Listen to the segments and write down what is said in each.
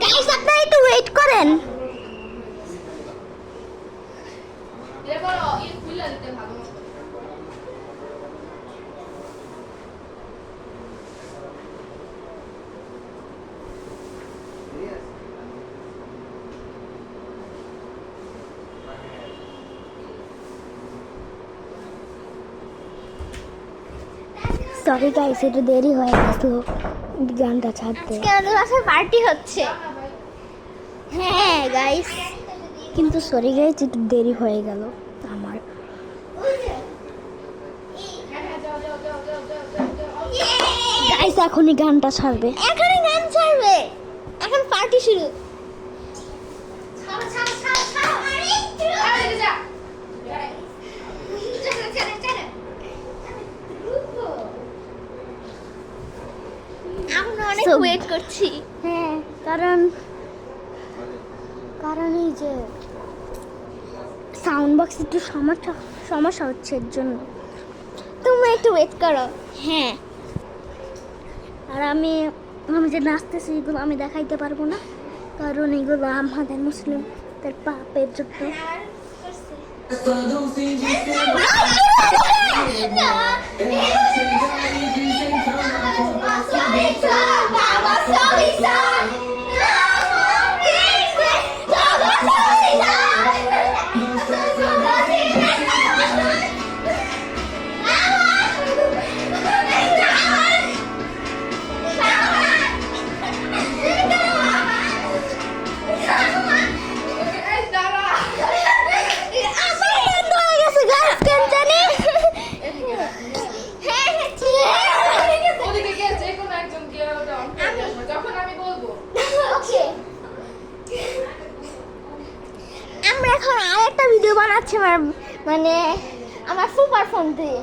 Guys আপনারা একটু wait করেন। সরি গাইস, একটু দেরি হয়ে গেছিল গানটা ছাড়তে। আজকে আমাদের বাসায় পার্টি হচ্ছে। হ্যাঁ গাইস, কিন্তু সরি গাইস, একটু দেরি হয়ে গেল আমার। গাইস এখনই গানটা ছাড়বে, এখনই গান ছাড়বে, এখন পার্টি শুরু। আমরা অনেক ওয়েট করছি। হ্যাঁ, কারণ এই যে সাউন্ড বক্স একটু সমস্যা হচ্ছে, এর জন্য তুমি একটু ওয়েট করো। হ্যাঁ, আর আমি যে নাচতেছি এগুলো আমি দেখাইতে পারবো না, কারণ এগুলো আমাদের মুসলিমদের পাপের জন্য। আমরা এখন আরেকটা ভিডিও বানাচ্ছি, মানে আমার সুপার ফোন দিয়ে।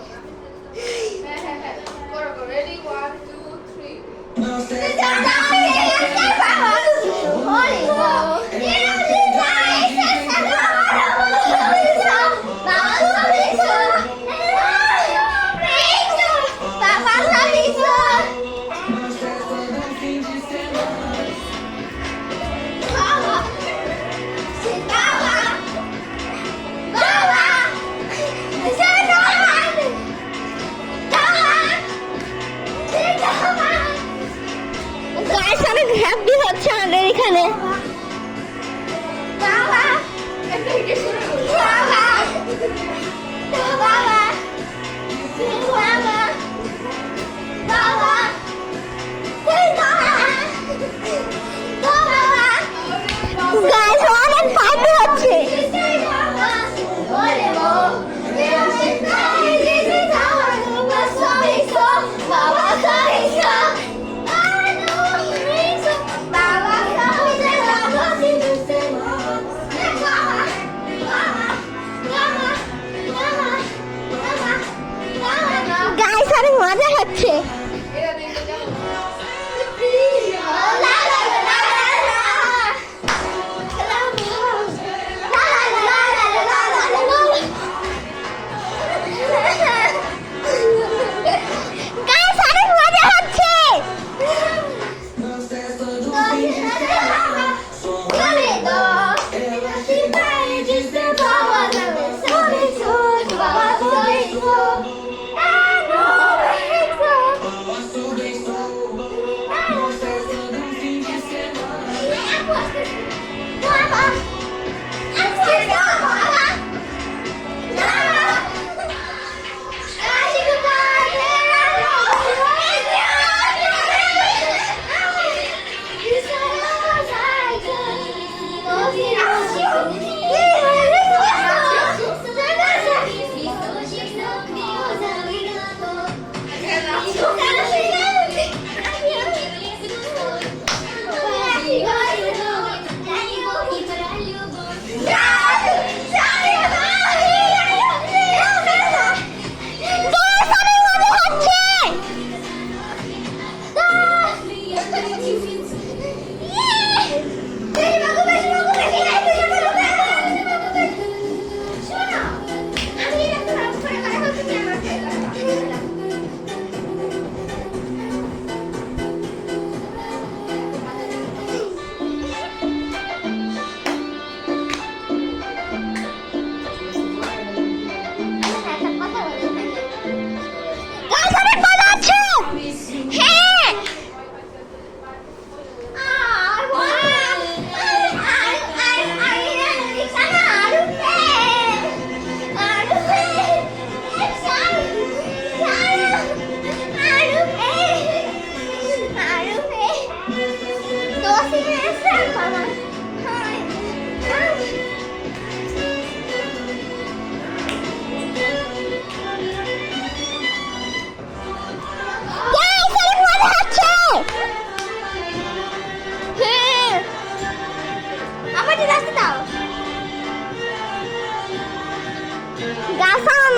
হচ্ছে আমাদের এখানে।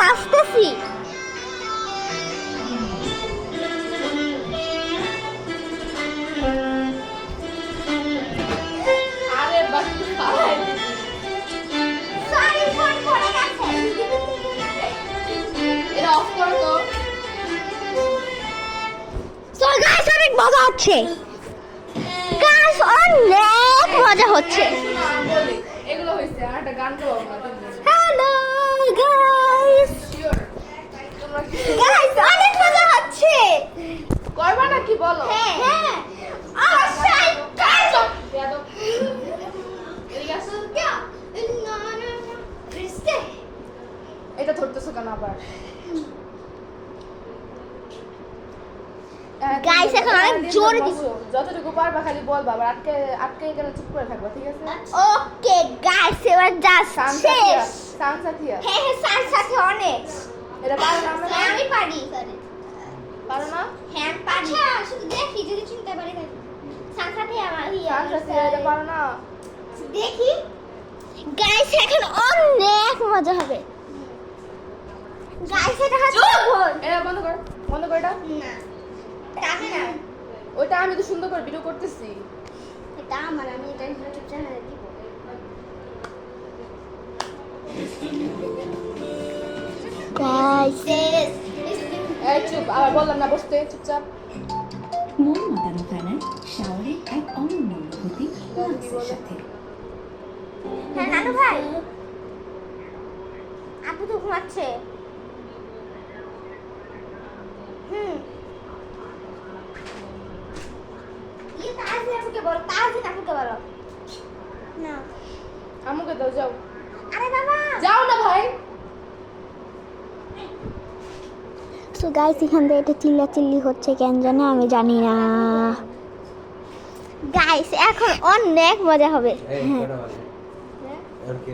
নাচতেছি। আরে বাস পালাই সরি ফোন পড়ে গেছে। এটা অফ করো তো। সো গাইস অনেক মজা হচ্ছে। গাইস অনেক মজা হচ্ছে। শোনো, আমি বলি, এগুলো হয়েছে আর একটা গান গাও আমরা তিনজন। Hello guys. Sure? তোমরা কি গাইস অনেক মজা হচ্ছে। করবা না কি বলো? হ্যাঁ অবশ্যই গাইস। বেয়াদব। এদিকে আসো। না না না রিস্তে। এটা ধরতেছো কেন আবার? Guys, এখন অনেক জোরে দিব। যতটুকু পারবা খালি বলবা, আবার আটকে আটকে গেলে চুপ করে থাকবা, ঠিক আছে? ওকে গাইস এবার জাস্ট শেষ। সানসাথিয়া। হ্যাঁ হ্যাঁ স্যার সাথে অনেক। এটা পারো না আমরা? হ্যাঁ আমি পারি। পারো না? হ্যাঁ আমি পারি। আচ্ছা শুধু দেখি যদি চিনতে পারি তাহলে। স্যার সাথে আমার সানসাথিয়া এটা পারো না? দেখি। গাইস এখন অনেক মজা হবে। গাইস এটা হচ্ছে ভুল। এটা বন্ধ কর, বন্ধ কর এটা। না তাকে না। ওইটা আমি তো সুন্দর করে ভিডিও করতেছি। এটা আমার আমি এটা ইউটিউব চ্যানেলে দিব। গাইস এই চুপ, আবার বললাম না বসতে, চুপচাপ। মন মাতানো ফেনায় শাওয়ারে এক অনন্য অনুভূতি লাক্সের সাথে। হ্যাঁ নানু ভাই আপু তো ঘুমাচ্ছে। তাজি আপুকে বলো, তাজি আপুকে বলো না। আমুকে দাও, যাও। আরে বাবা যাও না ভাই। সো গাইস এখান থেকে এটা চিল্লাচিল্লি হচ্ছে কেন জানে আমি জানি না। গাইস এখন অনেক মজা হবে। এই কটা বাজে? আর কি